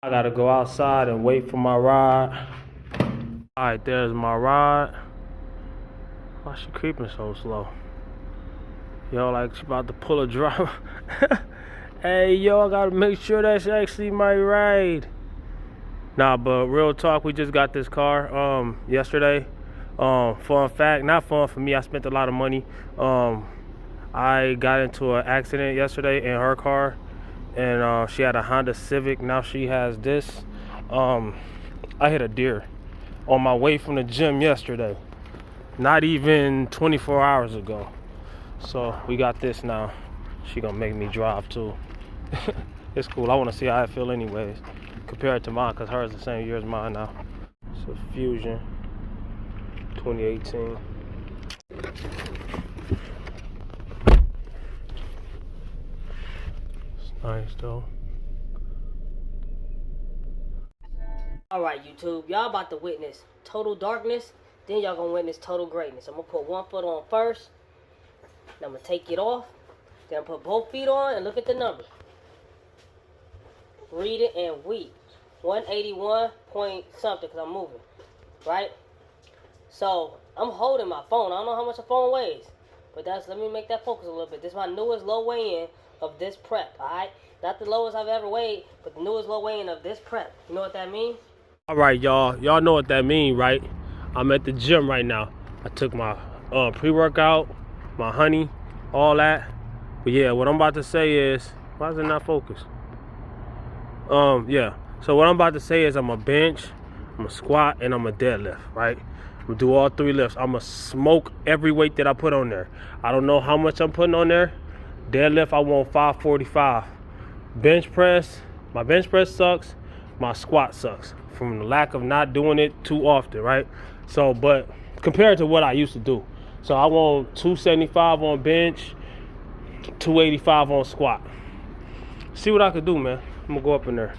I gotta go outside and wait for my ride. Alright, there's my ride. Why she creeping so slow? Yo, like she about to pull a driver. Hey, yo, I gotta make sure that's actually my ride. Nah, but real talk, we just got this car yesterday. Fun fact, not fun for me, I spent a lot of money. I got into an accident yesterday in her car, and she had a Honda Civic. Now she has this. I hit a deer on my way from the gym yesterday, not even 24 hours ago. So we got this now. She gonna make me drive too. It's cool. I want to see how I feel anyways, compared to mine, because hers is the same year as mine now. It's a Fusion 2018. It's nice though. Alright, YouTube, y'all about to witness total darkness, then y'all gonna witness total greatness. I'm gonna put one foot on first, then I'm gonna take it off, then put both feet on and look at the numbers. Read it and weep. 181 point something, because I'm moving, right? So, I'm holding my phone. I don't know how much a phone weighs, but let me make that focus a little bit. This is my newest low weigh-in of this prep, alright? Not the lowest I've ever weighed, but the newest low weigh-in of this prep. You know what that means? Alright, y'all know what that means, right? I'm at the gym right now. I took my pre-workout, my honey, all that. But yeah, what I'm about to say is, why is it not focused? Yeah. So what I'm about to say is I'm a bench, I'm a squat, and I'm a deadlift, right? I'm gonna do all three lifts. I'm gonna smoke every weight that I put on there. I don't know how much I'm putting on there. Deadlift, I want 545. Bench press, my bench press sucks. My squat sucks from the lack of not doing it too often, right? So, but compared to what I used to do. So I want 275 on bench, 285 on squat. See what I could do, man. I'm gonna go up in there.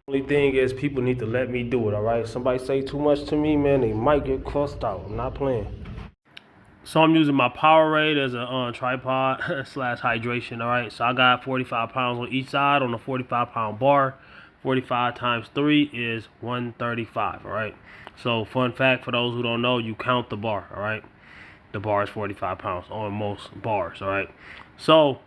Only thing is, people need to let me do it, all right? Somebody say too much to me, man, they might get cussed out. I'm not playing. So I'm using my Powerade as a tripod slash hydration, all right? So I got 45 pounds on each side on a 45-pound bar. 45 times 3 is 135, all right? So fun fact for those who don't know, you count the bar, all right? The bar is 45 pounds on most bars, all right? So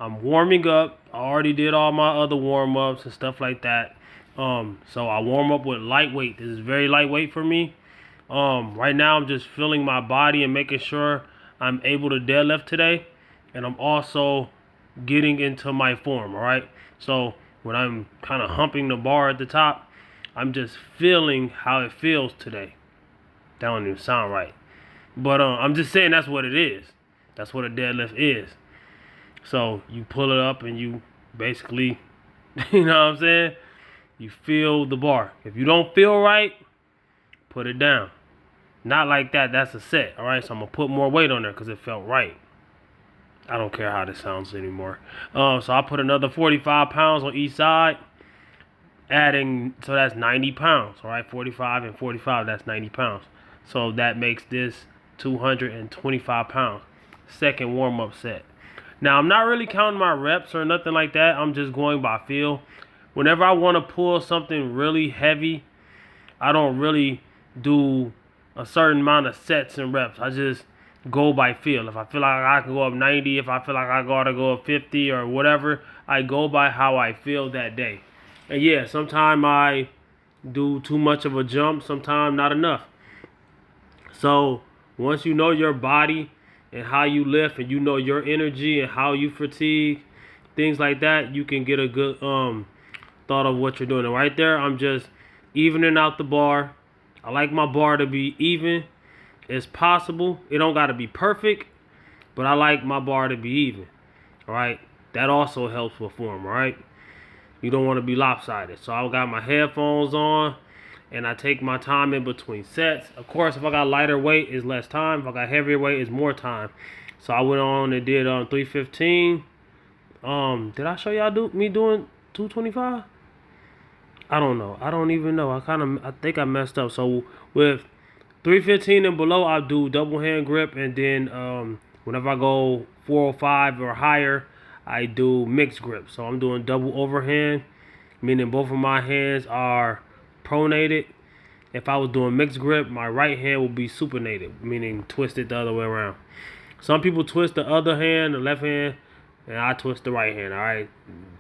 I'm warming up. I already did all my other warm-ups and stuff like that. So I warm up with lightweight. This is very lightweight for me. Right now I'm just feeling my body and making sure I'm able to deadlift today. And I'm also getting into my form, all right? So when I'm kind of humping the bar at the top, I'm just feeling how it feels today. That don't even sound right. But I'm just saying that's what it is. That's what a deadlift is. So you pull it up and you basically, you know what I'm saying? You feel the bar. If you don't feel right, put it down. Not like that, that's a set, all right? So I'm going to put more weight on there because it felt right. I don't care how this sounds anymore. So I put another 45 pounds on each side, adding, so that's 90 pounds, all right? 45 and 45, that's 90 pounds. So that makes this 225 pounds. Second warm-up set. Now, I'm not really counting my reps or nothing like that. I'm just going by feel. Whenever I want to pull something really heavy, I don't really do a certain amount of sets and reps. I just go by feel. If I feel like I can go up 90, if I feel like I gotta go up 50 or whatever, I go by how I feel that day. And yeah, sometimes I do too much of a jump, sometimes not enough. So once you know your body and how you lift, and you know your energy and how you fatigue, things like that, you can get a good thought of what you're doing. And right there, I'm just evening out the bar. I like my bar to be even as possible. It don't got to be perfect, but I like my bar to be even. All right, that also helps with form. All right, you don't want to be lopsided. So I got my headphones on, and I take my time in between sets. Of course, if I got lighter weight, it's less time. If I got heavier weight, it's more time. So I went on and did 315. Did I show y'all me doing 225? I don't know. I don't even know. I think I messed up. So with 315 and below, I do double hand grip, and then whenever I go 405 or higher, I do mixed grip. So I'm doing double overhand meaning both of my hands are pronated. If I was doing mixed grip, my right hand would be supinated, meaning twisted the other way around. Some people twist the other hand, the left hand, and I twist the right hand, all right?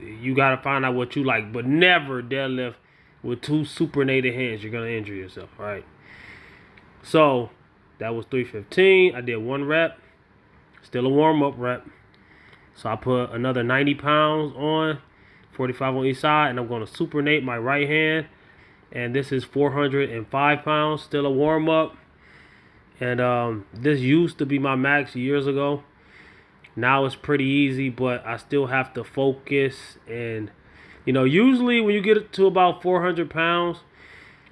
You got to find out what you like, but never deadlift with two supinated hands. You're going to injure yourself, all right? So that was 315. I did 1 rep, still a warm-up rep. So I put another 90 pounds on, 45 on each side, and I'm going to supinate my right hand. And this is 405 pounds, still a warm-up. And this used to be my max years ago. Now it's pretty easy, but I still have to focus. And, you know, usually when you get to about 400 pounds,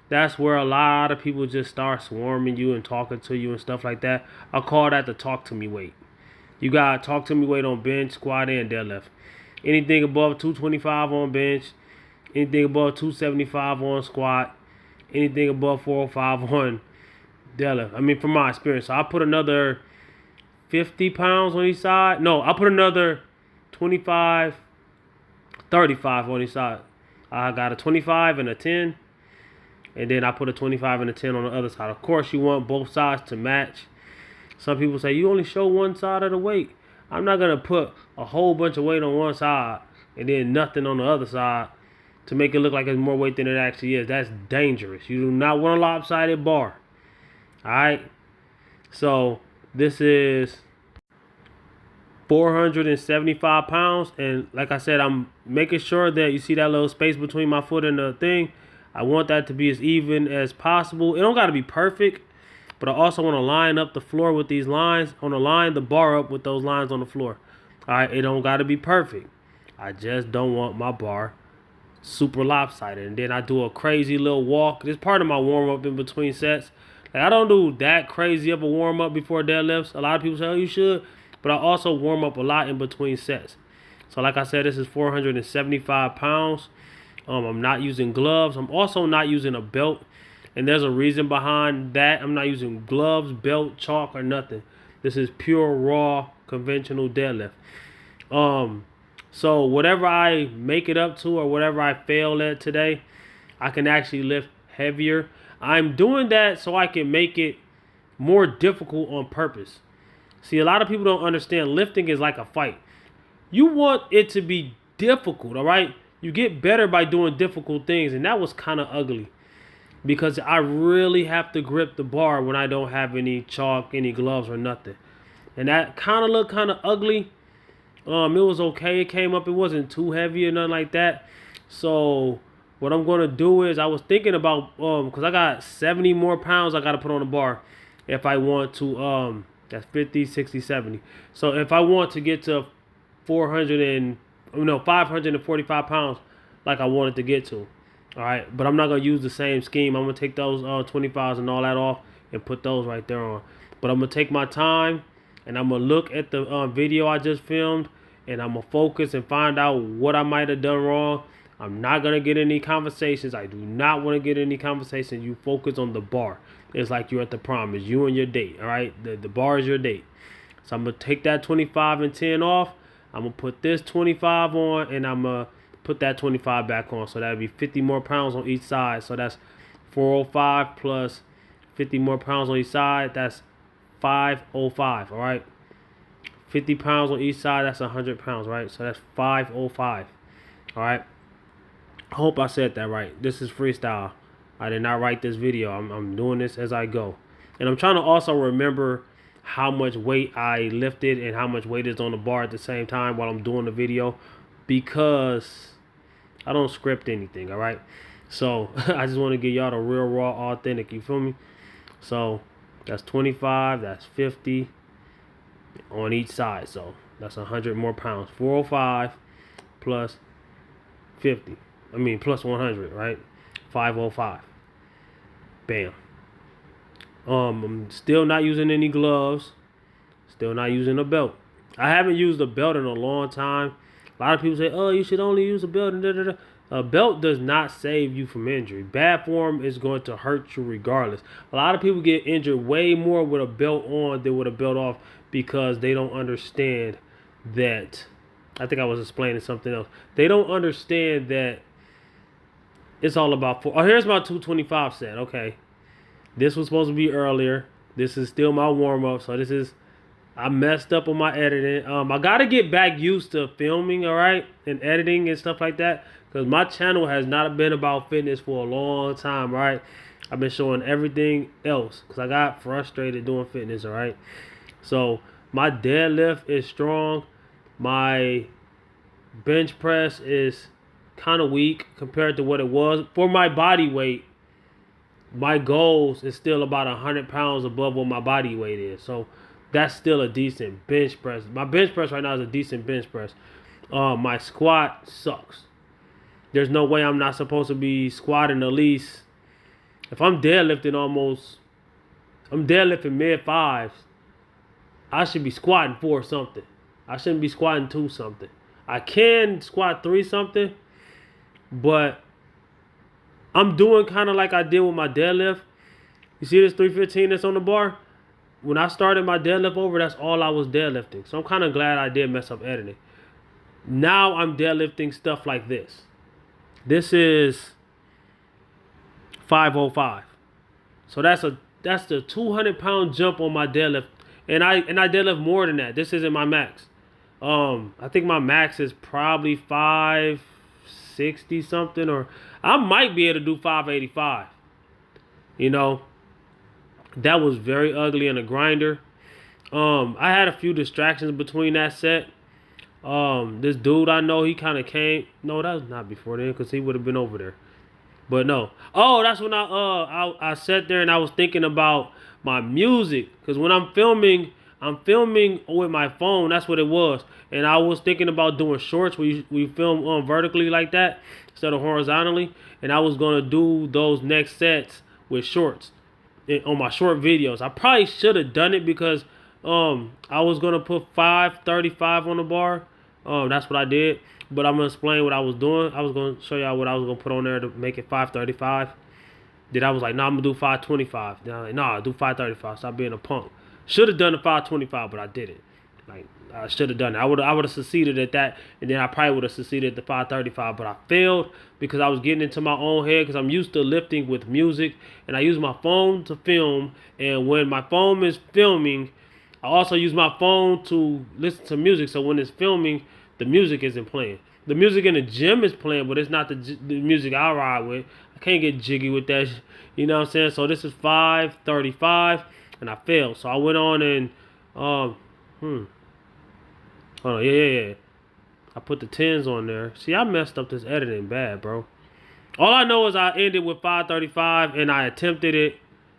that's where a lot of people just start swarming you and talking to you and stuff like that. I call that the talk to me weight. You got to talk to me weight on bench, squat, and deadlift. Anything above 225 on bench, anything above 275 on squat, anything above 405 on deadlift. I mean, from my experience. So I put another 50 pounds on each side. No, I put another 25, 35 on each side. I got a 25 and a 10. And then I put a 25 and a 10 on the other side. Of course, you want both sides to match. Some people say, you only show one side of the weight. I'm not going to put a whole bunch of weight on one side and then nothing on the other side to make it look like it's more weight than it actually is. That's dangerous. You do not want a lopsided bar. Alright, so this is 475 pounds, and like I said, I'm making sure that you see that little space between my foot and the thing. I want that to be as even as possible. It don't got to be perfect, but I also want to line up the floor with these lines. I want to line the bar up with those lines on the floor. Alright, it don't got to be perfect. I just don't want my bar super lopsided. And then I do a crazy little walk. This is part of my warm-up in between sets. Like, I don't do that crazy of a warm-up before deadlifts. A lot of people say, oh, you should. But I also warm up a lot in between sets. So like I said, this is 475 pounds. I'm not using gloves. I'm also not using a belt. And there's a reason behind that. I'm not using gloves, belt, chalk, or nothing. This is pure, raw, conventional deadlift. So whatever I make it up to or whatever I fail at today, I can actually lift heavier. I'm doing that so I can make it more difficult on purpose. See, a lot of people don't understand lifting is like a fight. You want it to be difficult, all right? You get better by doing difficult things, and that was kind of ugly because I really have to grip the bar when I don't have any chalk, any gloves, or nothing. And that kind of looked kind of ugly. It was okay. It came up. It wasn't too heavy or nothing like that. So what I'm going to do is I was thinking about, because I got 70 more pounds I got to put on the bar if I want to, that's 50, 60, 70. So if I want to get to 545 pounds like I wanted to get to. All right. But I'm not going to use the same scheme. I'm going to take those 25s and all that off and put those right there on. But I'm going to take my time and I'm going to look at the video I just filmed and I'm going to focus and find out what I might have done wrong. I'm not going to get any conversations. I do not want to get any conversations. You focus on the bar. It's like you're at the prom. It's you and your date, all right? The bar is your date. So I'm going to take that 25 and 10 off. I'm going to put this 25 on, and I'm going to put that 25 back on. So that would be 50 more pounds on each side. So that's 405 plus 50 more pounds on each side. That's 505, all right? 50 pounds on each side, that's 100 pounds, right? So that's 505, all right? I hope I said that right. This is freestyle. I did not write this video. I'm doing this as I go. And I'm trying to also remember how much weight I lifted and how much weight is on the bar at the same time while I'm doing the video, because I don't script anything, all right? So I just want to give y'all the real, raw, authentic, you feel me? So that's 25, that's 50 on each side. So that's 100 more pounds. 405 plus 50. I mean, plus 100, right? 505. Bam. I'm still not using any gloves. Still not using a belt. I haven't used a belt in a long time. A lot of people say, oh, you should only use a belt. A belt does not save you from injury. Bad form is going to hurt you regardless. A lot of people get injured way more with a belt on than with a belt off because they don't understand that. I think I was explaining something else. They don't understand that It's all about four. Oh, here's my 225 set. Okay. This was supposed to be earlier. This is still my warm up. So this is, I messed up on my editing. I gotta get back used to filming, all right, and editing and stuff like that, because my channel has not been about fitness for a long time, right? I've been showing everything else because I got frustrated doing fitness, all right. So my deadlift is strong. My bench press is kind of weak compared to what it was for my body weight. My goals is still about 100 pounds above what my body weight is. So that's still a decent bench press. My bench press right now is a decent bench press. My squat sucks. There's no way I'm not supposed to be squatting at least. If I'm deadlifting mid fives, I should be squatting 4 something. I shouldn't be squatting 2 something. I can squat 3 something, but I'm doing kind of like I did with my deadlift. You see this 315 that's on the bar? When I started my deadlift over, that's all I was deadlifting. So I'm kind of glad I did mess up editing. Now I'm deadlifting stuff like this. This is 505. So that's the 200-pound jump on my deadlift. And I deadlift more than that. This isn't my max. I think my max is probably 560 something, or I might be able to do 585. You know, that was very ugly in a grinder. I had a few distractions between that set. This dude I know, he kind of came. No, that was not before then, because he would have been over there. But no. Oh, that's when I sat there and I was thinking about my music, because when I'm filming with my phone. That's what it was. And I was thinking about doing shorts where we film vertically like that instead of horizontally. And I was gonna do those next sets with shorts on my short videos. I probably should have done it because I was gonna put 535 on the bar. That's what I did. But I'm gonna explain what I was doing. I was gonna show y'all what I was gonna put on there to make it 535. Then I was like, nah, I'm gonna do 525. Then I was like, nah, do 535. Stop being a punk. Should have done the 525, but I didn't. Like, I should have done it. I would have succeeded at that, and then I probably would have succeeded at the 535, but I failed because I was getting into my own head because I'm used to lifting with music, and I use my phone to film, and when my phone is filming, I also use my phone to listen to music, so when it's filming, the music isn't playing. The music in the gym is playing, but it's not the music I ride with. I can't get jiggy with that, you know what I'm saying? So this is 535, and I failed. So I went on and, hold on, yeah. I put the 10s on there. See, I messed up this editing bad, bro. All I know is I ended with 535, and I attempted it.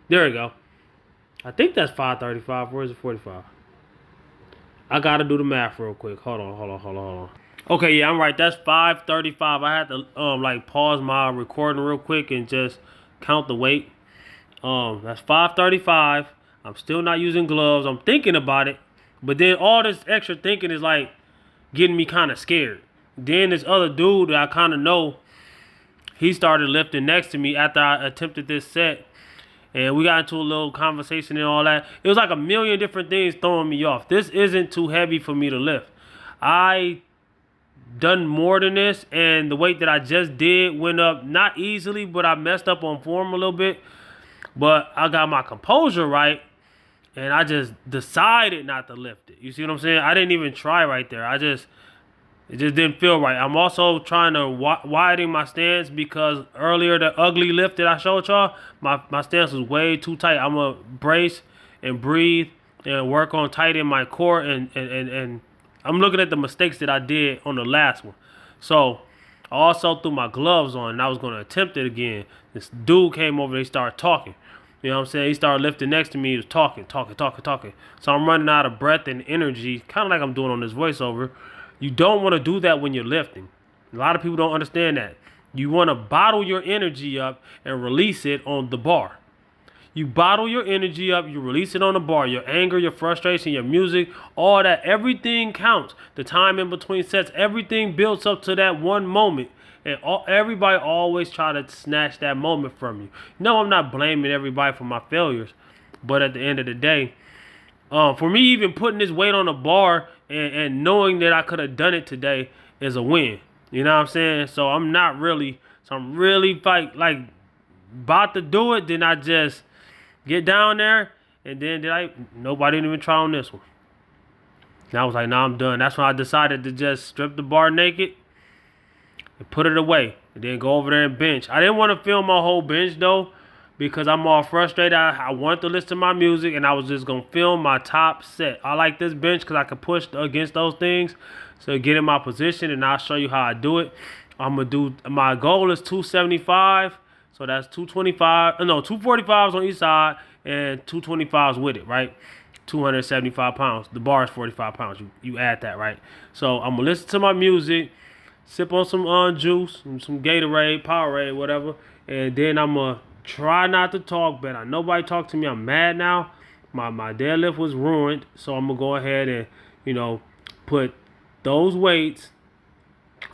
There we go. I think that's 535. Where is it 45? I got to do the math real quick. Hold on. Okay, yeah, I'm right. That's 535. I had to like pause my recording real quick and just count the weight. That's 535. I'm still not using gloves. I'm thinking about it, but then all this extra thinking is like getting me kind of scared. Then this other dude that I kind of know, he started lifting next to me after I attempted this set, and we got into a little conversation and all that. It was like a million different things throwing me off. This isn't too heavy for me to lift. I done more than this, and the weight that I just did went up not easily, but I messed up on form a little bit. But I got my composure right, and I just decided not to lift it. You see what I'm saying? I didn't even try right there. It just didn't feel right. I'm also trying to widen my stance because earlier the ugly lift that I showed y'all, my stance was way too tight. I'm going to brace and breathe and work on tightening my core, and I'm looking at the mistakes that I did on the last one. So I also threw my gloves on, and I was going to attempt it again. This dude came over, they started talking. You know what I'm saying? He started lifting next to me. He was talking. So I'm running out of breath and energy, kind of like I'm doing on this voiceover. You don't want to do that when you're lifting. A lot of people don't understand that. You want to bottle your energy up and release it on the bar. You bottle your energy up, you release it on the bar. Your anger, your frustration, your music, all that, everything counts. The time in between sets, everything builds up to that one moment. And everybody always try to snatch that moment from you. No, I'm not blaming everybody for my failures. But at the end of the day, for me even putting this weight on the bar and knowing that I could have done it today is a win. You know what I'm saying? So I'm not really So I'm really like about to do it. Then I just get down there, and then nobody didn't even try on this one. And I was like, nah, I'm done. That's when I decided to just strip the bar naked and put it away, and then go over there and bench. I didn't want to film my whole bench though, because I'm all frustrated. I wanted to listen to my music, and I was just gonna film my top set. I like this bench because I can push against those things, so get in my position, and I'll show you how I do it. I'm gonna do. My goal is 275, so that's 225. No, 245s on each side and 225s with it, right? 275 pounds. The bar is 45 pounds. You add that, right? So I'm gonna listen to my music, sip on some juice, some Gatorade, Powerade, whatever, and then I'm gonna try not to talk. But nobody talk to me. I'm mad now. My deadlift was ruined, so I'm gonna go ahead and put those weights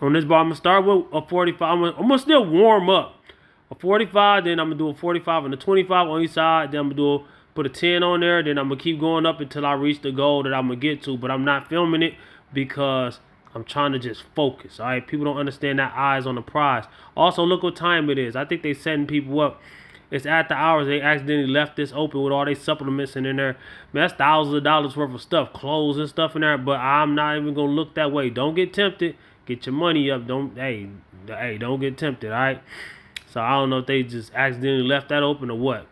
on this bar. I'm gonna start with a 45. I'm gonna still warm up a 45. Then I'm gonna do a 45 and a 25 on each side. Then I'm gonna put a 10 on there. Then I'm gonna keep going up until I reach the goal that I'm gonna get to. But I'm not filming it because I'm trying to just focus. All right, people don't understand that eyes on the prize. Also, look what time it is. I think they setting people up. It's at the hours. They accidentally left this open with all their supplements in there. Man, that's thousands of dollars worth of stuff, clothes and stuff in there. But I'm not even gonna look that way. Don't get tempted. Get your money up. Don't don't get tempted. All right. So I don't know if they just accidentally left that open or what.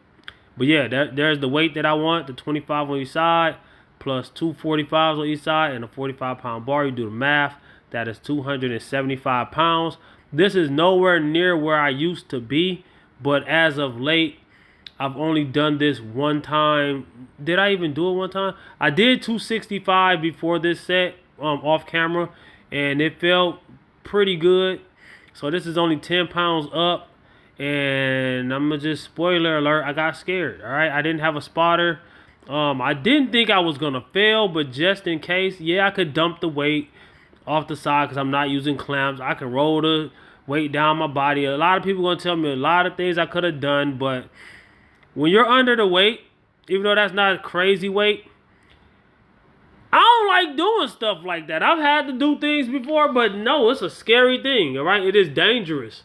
But yeah, there's the weight that I want, the 25 on each side, plus 2 45s on each side, and a 45-pound bar. You do the math. That is 275 pounds. This is nowhere near where I used to be, but as of late, I've only done this one time. Did I even do it one time? I did 265 before this set, off camera, and it felt pretty good. So this is only 10 pounds up. And I'm gonna just, spoiler alert, I got scared. All right, I didn't have a spotter. I didn't think I was gonna fail, but just in case, yeah, I could dump the weight off the side because I'm not using clamps. I can roll the weight down my body. A lot of people gonna tell me a lot of things I could have done, but when you're under the weight, even though that's not a crazy weight, I don't like doing stuff like that. I've had to do things before, but no, it's a scary thing. All right, it is dangerous.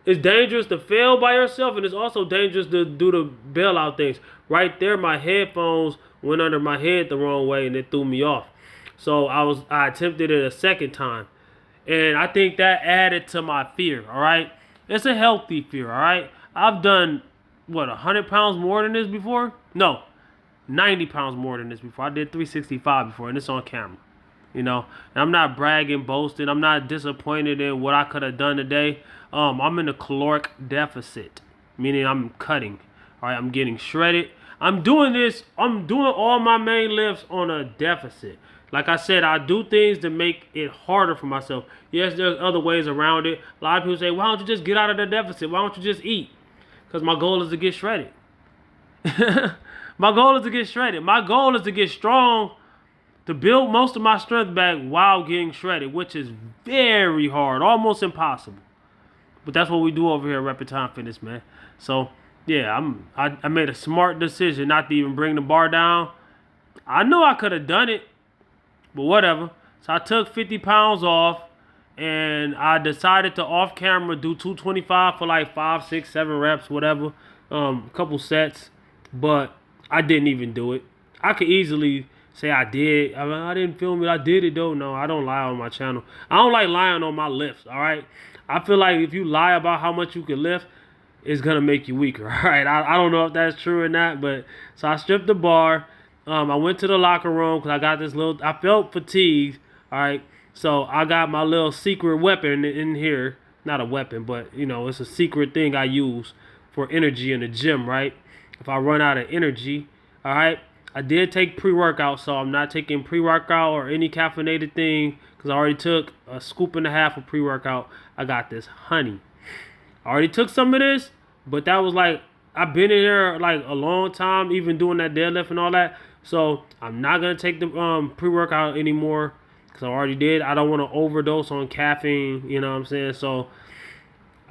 It's dangerous to fail by yourself, and it's also dangerous to do the bailout things. Right there, my headphones went under my head the wrong way, and it threw me off. So I attempted it a second time, and I think that added to my fear. All right, it's a healthy fear. All right, I've done 100 pounds more than this before? No, 90 pounds more than this before. I did 365 before, and it's on camera. And I'm not bragging, boasting. I'm not disappointed in what I could have done today. I'm in a caloric deficit, meaning I'm cutting. All right, I'm getting shredded. I'm doing all my main lifts on a deficit. Like I said, I do things to make it harder for myself. Yes, there's other ways around it. A lot of people say, why don't you just get out of the deficit? Why don't you just eat? Because my goal is to get shredded. My goal is to get shredded. My goal is to get strong, to build most of my strength back while getting shredded, which is very hard, almost impossible. But that's what we do over here at Reppin' Fitness, man. So, yeah, I made a smart decision not to even bring the bar down. I knew I could have done it, but whatever. So I took 50 pounds off, and I decided to off camera do 225 for like 5, 6, 7 reps, whatever, a couple sets. But I didn't even do it. I could easily say I did. I didn't film it. I did it though. No, I don't lie on my channel. I don't like lying on my lifts. All right. I feel like if you lie about how much you can lift, it's gonna make you weaker. All right. I don't know if that's true or not, but so I stripped the bar. I went to the locker room because I got this little. I felt fatigued. All right. So I got my little secret weapon in here. Not a weapon, but it's a secret thing I use for energy in the gym. Right. If I run out of energy, all right. I did take pre-workout, so I'm not taking pre-workout or any caffeinated thing because I already took a scoop and a half of pre-workout. I got this honey. I already took some of this, but that was like, I've been in there like a long time, even doing that deadlift and all that. So I'm not going to take the pre-workout anymore because I already did. I don't want to overdose on caffeine, you know what I'm saying? So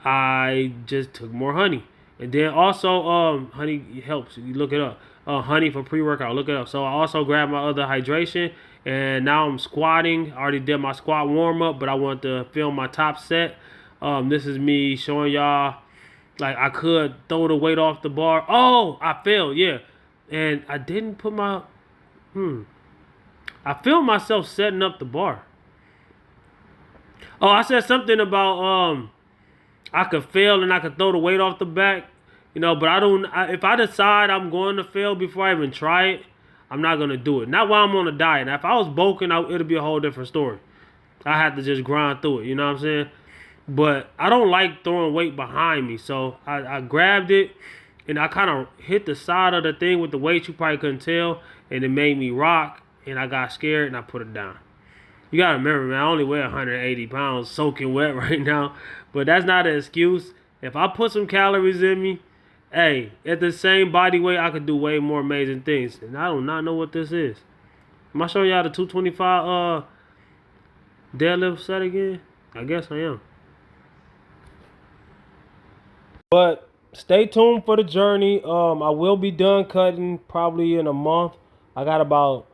I just took more honey. And then also, honey helps. You look it up. Honey for pre-workout. Look it up. So I also grabbed my other hydration, and now I'm squatting. I already did my squat warm-up, but I want to film my top set. This is me showing y'all like I could throw the weight off the bar. Oh, I failed, yeah. And I didn't put my I filmed myself setting up the bar. Oh, I said something about I could fail and I could throw the weight off the back, but if I decide I'm going to fail before I even try it, I'm not going to do it. Not while I'm on a diet. Now, if I was bulking, it'd be a whole different story. I had to just grind through it, you know what I'm saying? But I don't like throwing weight behind me, so I grabbed it and I kind of hit the side of the thing with the weight. You probably couldn't tell, and it made me rock, and I got scared and I put it down. You gotta remember, man, I only weigh 180 pounds soaking wet right now. But that's not an excuse. If I put some calories in me, hey, at the same body weight, I could do way more amazing things. And I do not know what this is. Am I showing y'all the 225 deadlift set again? I guess I am. But stay tuned for the journey. I will be done cutting probably in a month. I got about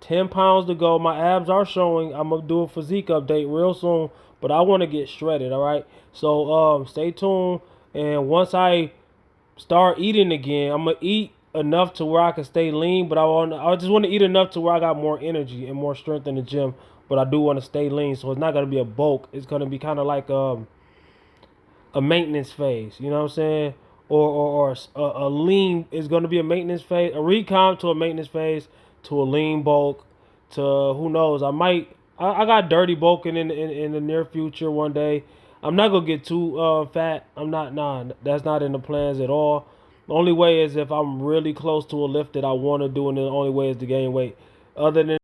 10 pounds to go. My abs are showing. I'm going to do a physique update real soon. But I want to get shredded, all right? So stay tuned. And once I start eating again, I'm going to eat enough to where I can stay lean. But I just want to eat enough to where I got more energy and more strength in the gym. But I do want to stay lean. So it's not going to be a bulk. It's going to be kind of like a maintenance phase. You know what I'm saying? Or a lean is going to be a maintenance phase. A recomp to a maintenance phase to a lean bulk to who knows. I got dirty bulking in the near future one day. I'm not gonna get too fat. That's not in the plans at all. The only way is if I'm really close to a lift that I want to do, and the only way is to gain weight. Other than